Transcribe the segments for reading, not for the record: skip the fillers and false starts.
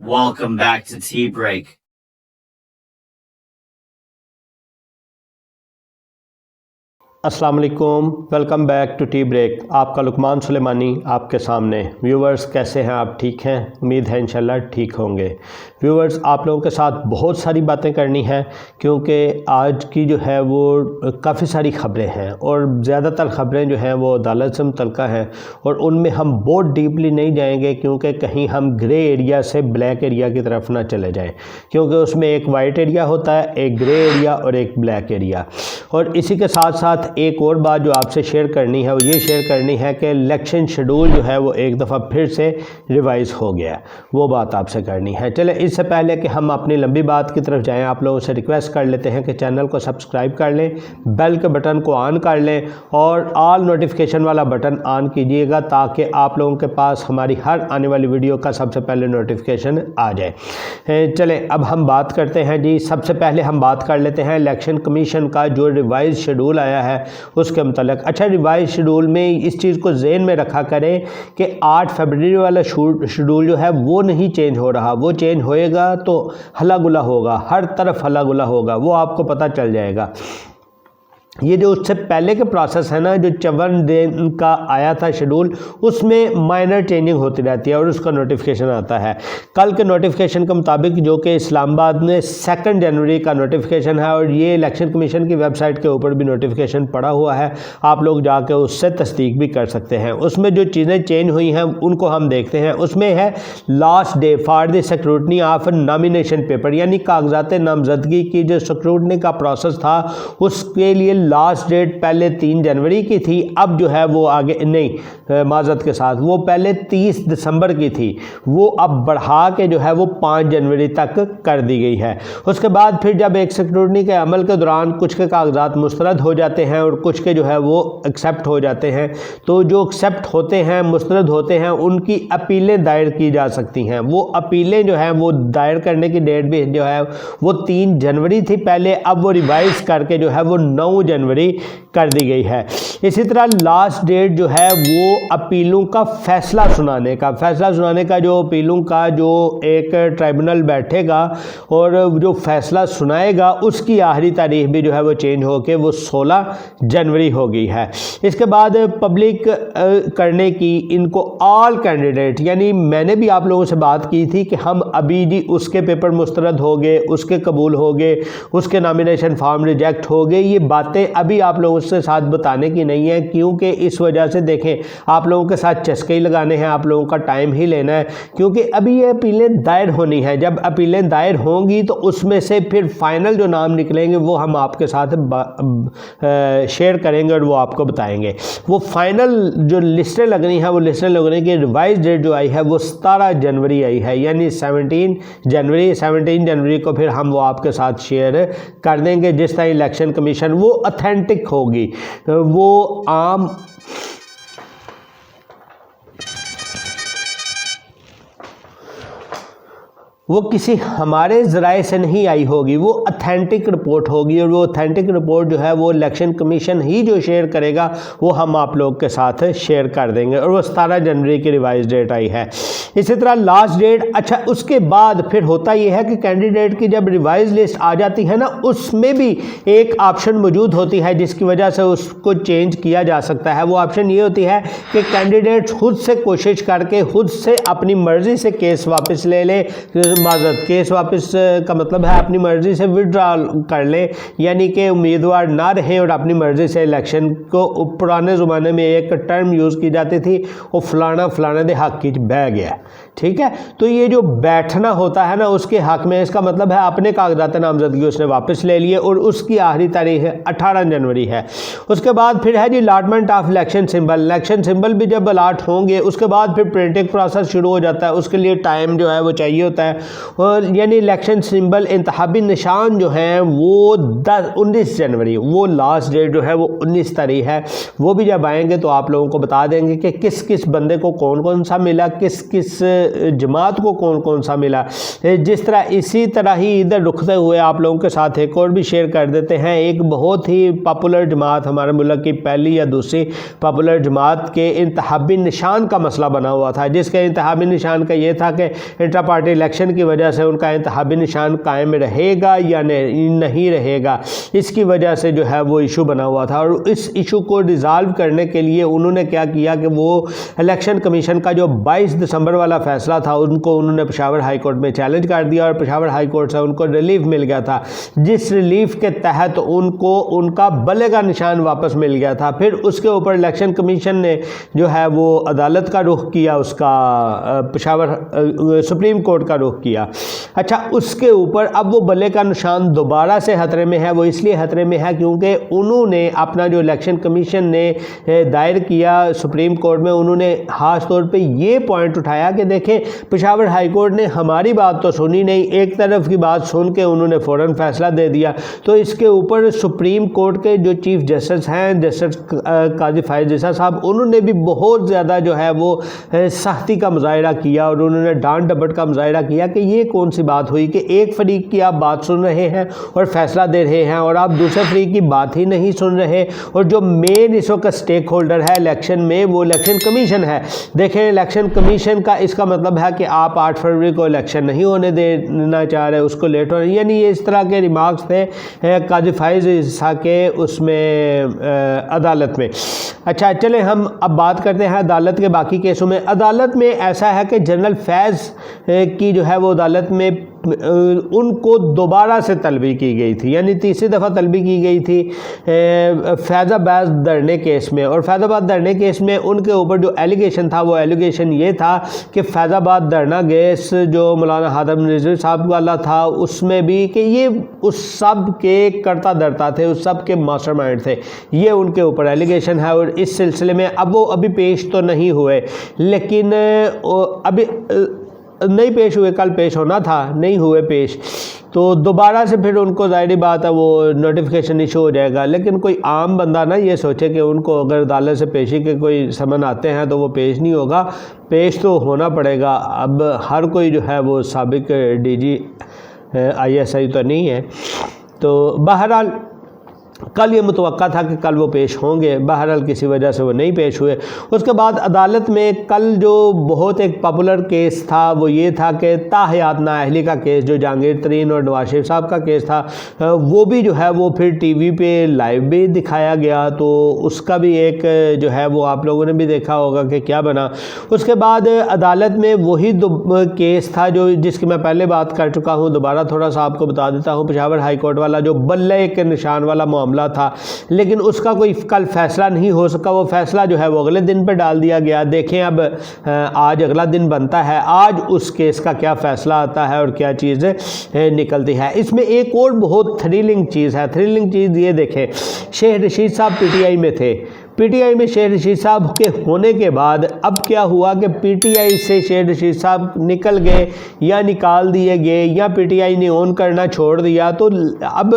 Welcome back to Tea Break. अस्सलाम वालेकुम, welcome back to tea break. आपका लुकमान सुलेमानी आपके सामने। व्यूवर्स कैसे हैं आप? ठीक हैं? उम्मीद है इंशाल्लाह ठीक होंगे। व्यूवर्स, आप लोगों के साथ बहुत सारी बातें करनी हैं क्योंकि आज की जो है वो काफ़ी सारी ख़बरें हैं और ज़्यादातर ख़बरें जो हैं वो अदालत से मुतल्लिक़ हैं और उनमें हम बहुत डीपली नहीं जाएंगे क्योंकि कहीं हम ग्रे एरिया से ब्लैक एरिया की तरफ ना चले जाएं, क्योंकि उसमें एक वाइट एरिया होता है, एक ग्रे एरिया और एक ब्लैक एरिया। और इसी के साथ साथ एक और बात जो आपसे शेयर करनी है वो ये शेयर करनी है कि इलेक्शन शेड्यूल जो है वो एक दफ़ा फिर से रिवाइज़ हो गया, वो बात आपसे करनी है। चले इससे पहले कि हम अपनी लंबी बात की तरफ जाएं, आप लोगों से रिक्वेस्ट कर लेते हैं कि चैनल को सब्सक्राइब कर लें, बेल के बटन को ऑन कर लें और ऑल नोटिफिकेशन वाला बटन ऑन कीजिएगा ताकि आप लोगों के पास हमारी हर आने वाली वीडियो का सबसे पहले नोटिफिकेशन आ जाए। चलें अब हम बात करते हैं जी। सबसे पहले हम बात कर लेते हैं इलेक्शन कमीशन का जो रिवाइज शेड्यूल आया है उसके मुतालिक। अच्छा, रिवाइज शेड्यूल में इस चीज़ को ज़हन में रखा करें कि 8 फरवरी वाला शेड्यूल जो है वो नहीं चेंज हो रहा, वो चेंज होएगा तो हल्ला गुला होगा, हर तरफ हल्ला गुला होगा, वो आपको पता चल जाएगा। ये जो उससे पहले के प्रोसेस है ना, जो 54 दिन का आया था शेड्यूल, उसमें माइनर चेंजिंग होती रहती है और उसका नोटिफिकेशन आता है। कल के नोटिफिकेशन के मुताबिक जो कि इस्लामाबाद में 2 जनवरी का नोटिफिकेशन है और ये इलेक्शन कमीशन की वेबसाइट के ऊपर भी नोटिफिकेशन पड़ा हुआ है, आप लोग जाके उससे तस्दीक भी कर सकते हैं। उसमें जो चीज़ें चेंज हुई हैं उनको हम देखते हैं। उसमें है last day for the scrutiny of nomination paper, यानी कागजात नामजदगी की जो स्क्रूटनी का प्रोसेस था उसके लिए लास्ट डेट पहले 3 जनवरी की थी, अब जो है वो आगे नहीं, माजरत के साथ वो पहले 30 दिसंबर की थी, वो अब बढ़ा के जो है वो 5 जनवरी तक कर दी गई है। उसके बाद फिर जब एक स्क्रूटनी के अमल के दौरान कुछ के कागजात मुस्तरद हो जाते हैं और कुछ के जो है वो एक्सेप्ट हो जाते हैं, तो जो एक्सेप्ट होते हैं, मुस्तरद होते हैं, उनकी अपीलें दायर की जा सकती हैं। वो अपीलें जो हैं वो दायर करने की डेट भी जो है वो 3 जनवरी थी पहले, अब वो रिवाइज करके जो है वो 9 जनवरी कर दी गई है। इसी तरह लास्ट डेट जो है वो अपीलों का फैसला सुनाने का जो अपीलों का जो एक ट्राइब्यूनल बैठेगा और जो फैसला सुनाएगा उसकी आखिरी तारीख भी जो है वो चेंज होकर वो 16 जनवरी हो गई है। इसके बाद पब्लिक करने की इनको ऑल कैंडिडेट, यानी मैंने भी आप लोगों से बात की थी कि हम अभी जी उसके पेपर मुस्तरद हो गए, उसके कबूल हो गए, उसके नॉमिनेशन फॉर्म रिजेक्ट हो गए, ये बातें अभी आप लोगों से साथ बताने की नहीं है क्योंकि इस वजह से देखें आप लोगों के साथ चस्के ही लगाने हैं, आप लोगों का टाइम ही लेना है, क्योंकि अभी ये अपीलें दायर होनी है। जब अपीलें दायर होंगी तो उसमें से फिर फाइनल जो नाम निकलेंगे वो हम आपके साथ शेयर करेंगे और वो आपको बताएंगे। वो फाइनल जो लिस्टें लगनी है वो लिस्टें लगने की रिवाइज डेट जो आई है वो 17 जनवरी आई है, यानी 17 जनवरी को फिर हम वो आपके साथ शेयर कर देंगे। जिस तरह इलेक्शन कमीशन वो ऑथेंटिक होगी, वो आम वो किसी हमारे ज़राए से नहीं आई होगी, वो ऑथेंटिक रिपोर्ट होगी और वो ऑथेंटिक रिपोर्ट जो है वो इलेक्शन कमीशन ही जो शेयर करेगा वो हम आप लोग के साथ शेयर कर देंगे और वो 17 जनवरी की रिवाइज डेट आई है। इसी तरह लास्ट डेट, अच्छा उसके बाद फिर होता ये है कि कैंडिडेट की जब रिवाइज लिस्ट आ जाती है ना, उसमें भी एक ऑप्शन मौजूद होती है जिसकी वजह से उसको चेंज किया जा सकता है। वो ऑप्शन ये होती है कि कैंडिडेट खुद से कोशिश करके खुद से अपनी मर्ज़ी से केस वापस ले ले, माजरत केस वापस का मतलब है अपनी मर्ज़ी से विड्रॉल कर ले, यानी कि उम्मीदवार ना रहे और अपनी मर्ज़ी से इलेक्शन को, पुराने ज़माने में एक टर्म यूज़ की जाती थी वो फलाना दे हक की बह गया, ठीक है। तो ये जो बैठना होता है ना उसके हक में, इसका मतलब है अपने कागजात नामजदगी उसने वापस ले लिए और उसकी आखिरी तारीख 18 जनवरी है। उसके बाद फिर है जी अलॉटमेंट ऑफ इलेक्शन सिंबल भी जब अलॉट होंगे उसके बाद फिर प्रिंटिंग प्रोसेस शुरू हो जाता है, उसके लिए टाइम जो है वो चाहिए होता है। और यानी इलेक्शन सिंबल इंतखाबी निशान जो हैं वो 19 जनवरी, वो लास्ट डेट जो है वो 19 तारीख है, वो भी जब आएंगे तो आप लोगों को बता देंगे कि किस किस बंदे को कौन कौन सा मिला, किस किस जमात को कौन कौन सा मिला। जिस तरह इसी तरह ही इधर रुकते हुए आप लोगों के साथ एक और भी शेयर कर देते हैं। एक बहुत ही पॉपुलर जमात हमारे मुल्क की पहली या दूसरी पॉपुलर जमात के इंतखाबी निशान का मसला बना हुआ था, जिसके इंतखाबी निशान का ये था कि इंट्रा पार्टी इलेक्शन की वजह से उनका इंतखाबी निशान कायम रहेगा या नहीं रहेगा, इसकी वजह से जो है वो इशू बना हुआ था। और इस इशू को रिज़ॉल्व करने के लिए उन्होंने क्या किया कि वो इलेक्शन कमीशन का जो 22 दिसंबर वाला फ़ैसला था उनको उन्होंने पेशावर हाई कोर्ट में चैलेंज कर दिया, और पेशावर हाई कोर्ट से उनको रिलीफ मिल गया था, जिस रिलीफ के तहत उनको उनका बल्ले का निशान वापस मिल गया था। फिर उसके ऊपर इलेक्शन कमीशन ने जो है वो अदालत का रुख किया, उसका पेशावर सुप्रीम कोर्ट का रुख किया। अच्छा, उसके ऊपर अब वो बल्ले का निशान दोबारा से खतरे में है। वो इसलिए खतरे में है क्योंकि उन्होंने अपना जो इलेक्शन कमीशन ने दायर किया सुप्रीम कोर्ट में, उन्होंने खास तौर पे ये पॉइंट उठाया कि देखें, पेशावर हाई कोर्ट ने हमारी बात तो सुनी नहीं, एक तरफ की बात सुन के उन्होंने फ़ौरन फैसला दे दिया। तो इसके ऊपर सुप्रीम कोर्ट के जो चीफ जस्टिस हैं, जस्टिस काजी फायज़ ईसा साहब, उन्होंने भी बहुत ज़्यादा जो है वो सख्ती का मुजाहिरा किया, और उन्होंने डांट डपट का मुजाहिरा किया कि ये कौन सी बात हुई कि एक फरीक की आप बात सुन रहे हैं और फैसला दे रहे हैं, और आप दूसरे फरीक की बात ही नहीं सुन रहे। और जो मेन इस वक्त स्टेक होल्डर है इलेक्शन में, वो इलेक्शन कमीशन है। देखें, इलेक्शन कमीशन का इसका मतलब है कि आप 8 फरवरी को इलेक्शन नहीं होने देना चाह रहे, उसको लेट हो, यानी ये इस तरह के रिमार्क्स थे काजी फायज़ ईसा के उसमें अदालत में। अच्छा, चले हम अब बात करते हैं अदालत के बाकी केसों में। अदालत में ऐसा है कि जनरल फैज़ की जो है वो अदालत में उनको दोबारा से तलबी की गई थी, यानी तीसरी दफ़ा तलबी की गई थी फैज़ाबाद धरने केस में। और फैज़ाबाद धरने केस में उनके ऊपर जो एलिगेशन था, वो एलिगेशन ये था कि फैज़ाबाद धरना गैस जो मौलाना हादम रिजवी साहब वाला था, उसमें भी कि ये उस सब के करता धरता थे, उस सब के मास्टरमाइंड थे, ये उनके ऊपर एलिगेशन है। और इस सिलसिले में अब वो अभी पेश तो नहीं हुए, लेकिन अभी नहीं पेश हुए, कल पेश होना था, नहीं हुए पेश, तो दोबारा से फिर उनको ज़ाहिर बात है वो नोटिफिकेशन इशू हो जाएगा। लेकिन कोई आम बंदा ना ये सोचे कि उनको अगर अदालत से पेशी के कोई समन आते हैं तो वो पेश नहीं होगा, पेश तो होना पड़ेगा। अब हर कोई जो है वो साबिक DG ISI तो नहीं है, तो बहरहाल कल ये मुतवक्का था कि कल वो पेश होंगे, बहरहाल किसी वजह से वो नहीं पेश हुए। उसके बाद अदालत में कल जो बहुत एक पॉपुलर केस था वो ये था कि ताहयात नाअहली का केस, जो जहांगीर तरीन और नवाज शरीफ साहब का केस था, वो भी जो है वो फिर TV पे लाइव भी दिखाया गया, तो उसका भी एक जो है वो आप लोगों ने भी देखा होगा कि क्या बना। उसके बाद अदालत में वही केस था जो जिसकी मैं पहले बात कर चुका हूँ, दोबारा थोड़ा सा आपको बता देता हूँ। पेशावर हाई कोर्ट वाला जो बल्ले के निशान वाला मामला था, लेकिन उसका कोई कल फैसला नहीं हो सका। वो फैसला जो है वो अगले दिन पे डाल दिया गया। देखें अब आज अगला दिन बनता है, आज उस केस का क्या फ़ैसला आता है और क्या चीज़ निकलती है। इसमें एक और बहुत थ्रिलिंग चीज़ है। थ्रिलिंग चीज़ ये देखें, शेख रशीद साहब PTI में थे। PTI में शेख रशीद साहब के होने के बाद अब क्या हुआ कि PTI से शेख रशीद साहब निकल गए या निकाल दिए गए या PTI ने ऑन करना छोड़ दिया, तो अब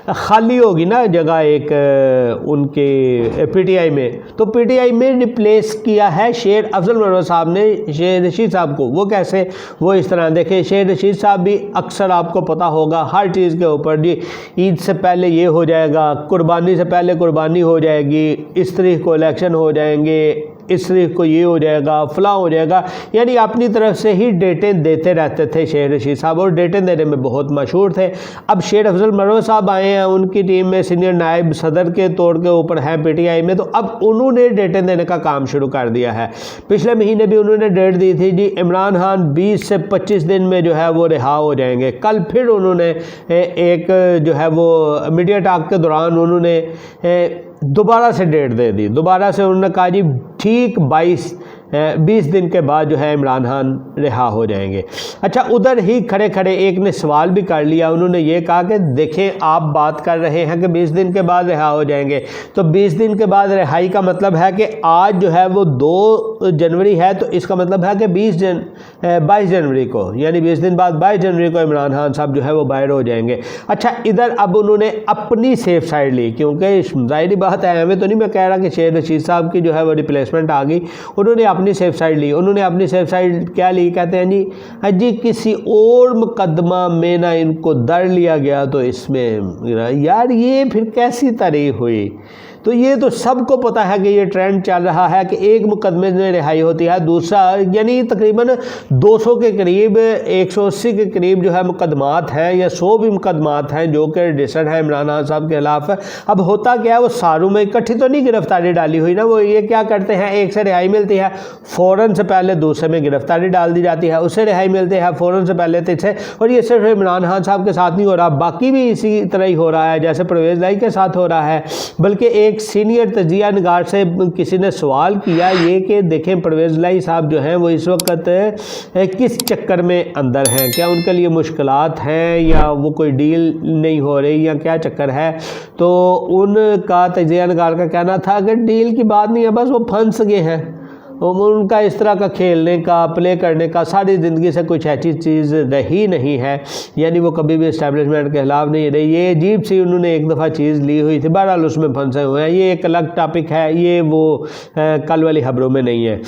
खाली होगी ना जगह एक उनके PTI में। तो PTI में रिप्लेस किया है शेर अफजल मरवत साहब ने शेख रशीद साहब को। वो कैसे? वो इस तरह देखें, शेख रशीद साहब भी अक्सर आपको पता होगा हर चीज़ के ऊपर जी, ईद से पहले ये हो जाएगा, कुर्बानी से पहले कुर्बानी हो जाएगी, इस तारीख को इलेक्शन हो जाएंगे, इस तारीख को ये हो जाएगा, फलां हो जाएगा, यानी अपनी तरफ से ही डेटें देते रहते थे शेख रशीद साहब, और डेटें देने में बहुत मशहूर थे। अब शेर अफजल मरवत साहब आए हैं, उनकी टीम में सीनियर नायब सदर के तौर के ऊपर हैं PTI में, तो अब उन्होंने डेटें देने का काम शुरू कर दिया है। पिछले महीने भी उन्होंने डेट दी थी जी, इमरान खान 20 से 25 दिन में जो है वो रिहा हो जाएंगे। कल फिर उन्होंने एक जो है वो मीडिया टॉक के दौरान उन्होंने दोबारा से डेट दे दी। दोबारा से उन्होंने कहा जी ठीक 20 दिन के बाद जो है इमरान खान रिहा हो जाएंगे। अच्छा, उधर ही खड़े खड़े एक ने सवाल भी कर लिया, उन्होंने ये कहा कि देखें आप बात कर रहे हैं कि 20 दिन के बाद रिहा हो जाएंगे, तो 20 दिन के बाद रिहाई का मतलब है कि आज जो है वो 2 जनवरी है, तो इसका मतलब है कि 22 जनवरी को, यानी 20 दिन बाद 22 जनवरी को इमरान खान साहब जो है वो बाहर हो जाएंगे। अच्छा, इधर अब उन्होंने अपनी सेफ साइड ली, क्योंकि ज़ाहिर बात है, हमें तो नहीं मैं कह रहा कि शेख रशीद साहब की जो है वो रिप्लेसमेंट आ गई, उन्होंने अपनी सेफ साइड ली। उन्होंने अपनी सेफ साइड क्या ली? कहते हैं जी किसी और मुकदमा में ना इनको दर लिया गया, तो इसमें यार ये फिर कैसी तारीख हुई? तो ये तो सबको पता है कि ये ट्रेंड चल रहा है कि एक मुकदमे में रिहाई होती है, दूसरा यानी तकरीबन 200 के करीब 180 के करीब जो है मुकदमात हैं या 100 भी मुकदमात हैं जो कि रजिस्टर्ड है इमरान खान साहब के खिलाफ। अब होता क्या है, वो सारों में इकट्ठी तो नहीं गिरफ्तारी डाली हुई ना, वो ये क्या करते हैं, एक से रिहाई मिलती है फ़ौरन से पहले दूसरे में गिरफ्तारी डाल दी जाती है, उससे रिहाई मिलती है फ़ौरन से पहले तीसरे। और ये सिर्फ इमरान खान साहब के साथ नहीं हो रहा, बाकी भी इसी तरह ही हो रहा है जैसे परवेज़ लाई के साथ हो रहा है। बल्कि एक सीनियर तजिया निगार से किसी ने सवाल किया ये कि देखें परवेज़ लाई साहब जो हैं वो इस वक्त किस चक्कर में अंदर हैं, क्या उनके लिए मुश्किलात हैं या वो कोई डील नहीं हो रही या क्या चक्कर है। तो उनका तजिया निगार का कहना था कि डील की बात नहीं है, बस वो फंस गए हैं, उनका इस तरह का खेलने का प्ले करने का सारी ज़िंदगी से कुछ ऐसी चीज़ रही नहीं है, यानी वो कभी भी इस्टेब्लिशमेंट के खिलाफ नहीं रही। ये अजीब सी उन्होंने एक दफ़ा चीज़ ली हुई थी, बहरहाल उसमें फंसे हुए हैं, ये एक अलग टॉपिक है, ये वो कल वाली खबरों में नहीं है।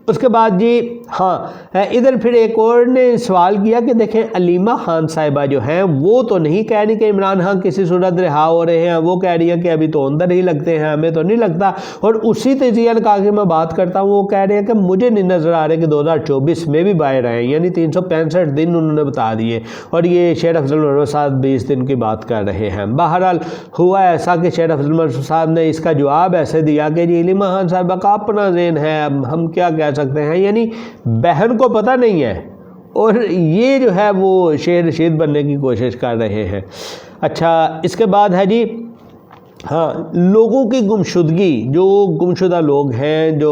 उसके बाद जी हाँ, इधर फिर एक और ने सवाल किया कि देखें अलीमा खान साहिबा जो हैं वो तो नहीं कह रही कि इमरान खान किसी सूरत रिहा हो रहे हैं, वो कह रही है कि अभी तो अंदर ही लगते हैं, हमें तो नहीं लगता। और उसी तजिया का कि मैं बात करता हूँ, वो कह रहे हैं कि मुझे नहीं नज़र आ रहे कि 2024 में भी बाहर आए, यानी 365 दिन उन्होंने बता दिए। और ये शेर अफजल मरवत साहब 20 दिन की बात कर रहे हैं। बहरहाल हुआ ऐसा कि शेर अफजल मरवत साहब ने इसका जवाब ऐसे दिया कि जी अलीमा खान साहिबा का अपना ज़हन है, अब हम क्या कह सकते हैं, यानी बहन को पता नहीं है और ये जो है वो शेर रशीद बनने की कोशिश कर रहे हैं। अच्छा, इसके बाद है जी हाँ, लोगों की गुमशुदगी, जो गुमशुदा लोग हैं, जो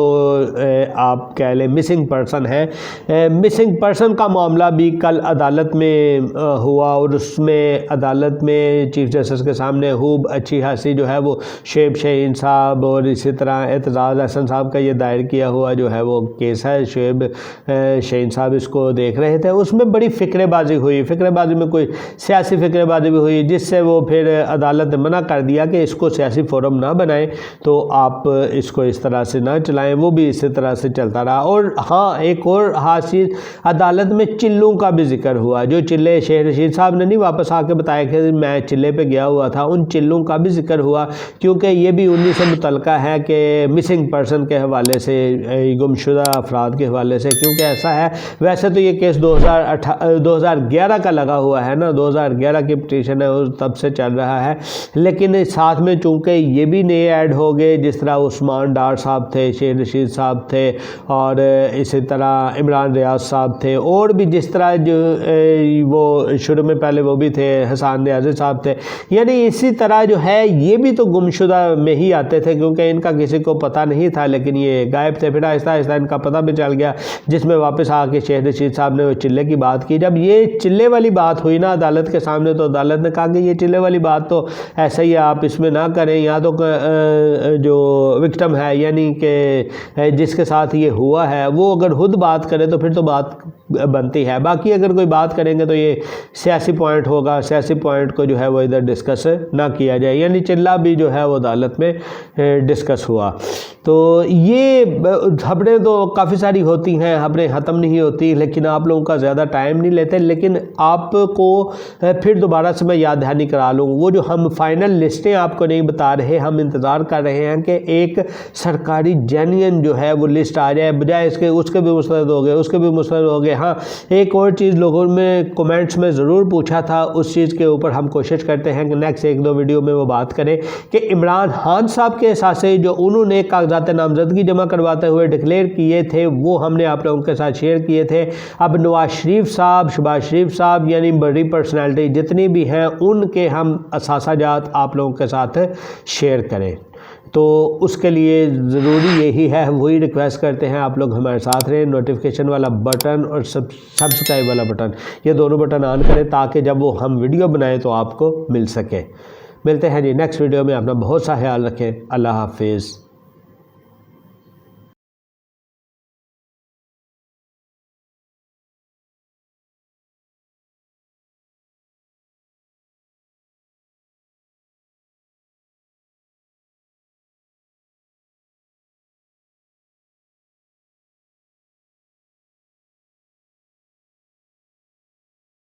आप कह लें मिसिंग पर्सन हैं, मिसिंग पर्सन का मामला भी कल अदालत में हुआ और उसमें अदालत में चीफ जस्टिस के सामने खूब अच्छी खासी जो है वो शेब शाहीन साहब और इसी तरह एतजाज़ हसन साहब का ये दायर किया हुआ जो है वो केस है, शेब शाहीन साहब इसको देख रहे थे। उसमें बड़ी फ़िक्रेबाजी हुई, फ़िक्रेबाजी में कोई सियासी फ़िक्रेबाजी भी हुई, जिससे वो फिर अदालत ने मना कर दिया कि इसको सियासी फोरम ना बनाएं, तो आप इसको इस तरह से ना चलाएं। वो भी इसी तरह से चलता रहा। और हाँ, एक और खास चीज़, अदालत में चिल्लों का भी जिक्र हुआ, जो चिल्ले शेर रशीद साहब ने नहीं वापस आके बताया कि मैं चिल्ले पे गया हुआ था, उन चिल्लों का भी जिक्र हुआ, क्योंकि ये भी उन्हीं से मुतल्लिका है कि मिसिंग पर्सन के हवाले से, गुमशुदा अफराद के हवाले से। क्योंकि ऐसा है, वैसे तो ये केस 2011 का लगा हुआ है ना, 2011 की पिटीशन है, तब से चल रहा है, लेकिन साथ में चूँकि ये भी नए ऐड हो गए, जिस तरह उस्मान डार साहब थे, शेर रशीद साहब थे और इसी तरह इमरान रियाज साहब थे, और भी जिस तरह जो वो शुरू में पहले वो भी थे, हसन रियाजी साहब थे। यानी इसी तरह जो है ये भी तो गुमशुदा में ही आते थे, क्योंकि इनका किसी को पता नहीं था, लेकिन ये गायब थे। फिर आहिस्ता आहिस्ता इनका पता भी चल गया, जिसमें वापस आके शेर रशीद साहब ने वो चिल्ले की बात की। जब ये चिल्ले वाली बात हुई ना अदालत के सामने, तो अदालत ने कहा कि ये चिल्ले वाली बात तो ऐसा ही है, आप इसमें ना करें, या तो जो विक्टिम है यानी कि जिसके साथ ये हुआ है वो अगर खुद बात करे तो फिर तो बात बनती है, बाकी अगर कोई बात करेंगे तो ये सियासी पॉइंट होगा, सियासी पॉइंट को जो है वो इधर डिस्कस ना किया जाए। यानी चिल्ला भी जो है वो अदालत में डिस्कस हुआ। तो ये खबरें तो काफ़ी सारी होती हैं, खबरें ख़त्म नहीं होती, लेकिन आप लोगों का ज़्यादा टाइम नहीं लेते। लेकिन आपको फिर दोबारा से मैं याद दहानी करा लूँ, वो जो हम फाइनल लिस्टें आपको नहीं बता रहे, हम इंतज़ार कर रहे हैं कि एक सरकारी जेन्युइन जो है वो लिस्ट आ जाए, बजाय इसके उसके भी मुस्तरद हो गए, उसके भी मुस्तरद हो गए। हाँ, एक और चीज़ लोगों में कमेंट्स में ज़रूर पूछा था, उस चीज़ के ऊपर हम कोशिश करते हैं कि नेक्स्ट 1-2 वीडियो में वो बात करें कि इमरान खान साहब के एहसासे जो उन्होंने कागजात नामजदगी जमा करवाते हुए डिक्लेयर किए थे, वो हमने आप लोगों के साथ शेयर किए थे। अब नवाज शरीफ साहब, शहबाज शरीफ साहब, यानी बड़ी पर्सनैलिटी जितनी भी हैं, उनके हम असासाजात आप लोगों के साथ शेयर करें। तो उसके लिए ज़रूरी यही है, वही रिक्वेस्ट करते हैं आप लोग हमारे साथ रहें। नोटिफिकेशन वाला बटन और सब्सक्राइब वाला बटन, ये दोनों बटन ऑन करें ताकि जब वो हम वीडियो बनाएं तो आपको मिल सके। मिलते हैं जी नेक्स्ट वीडियो में। अपना बहुत सा ख्याल रखें। अल्लाह हाफिज़।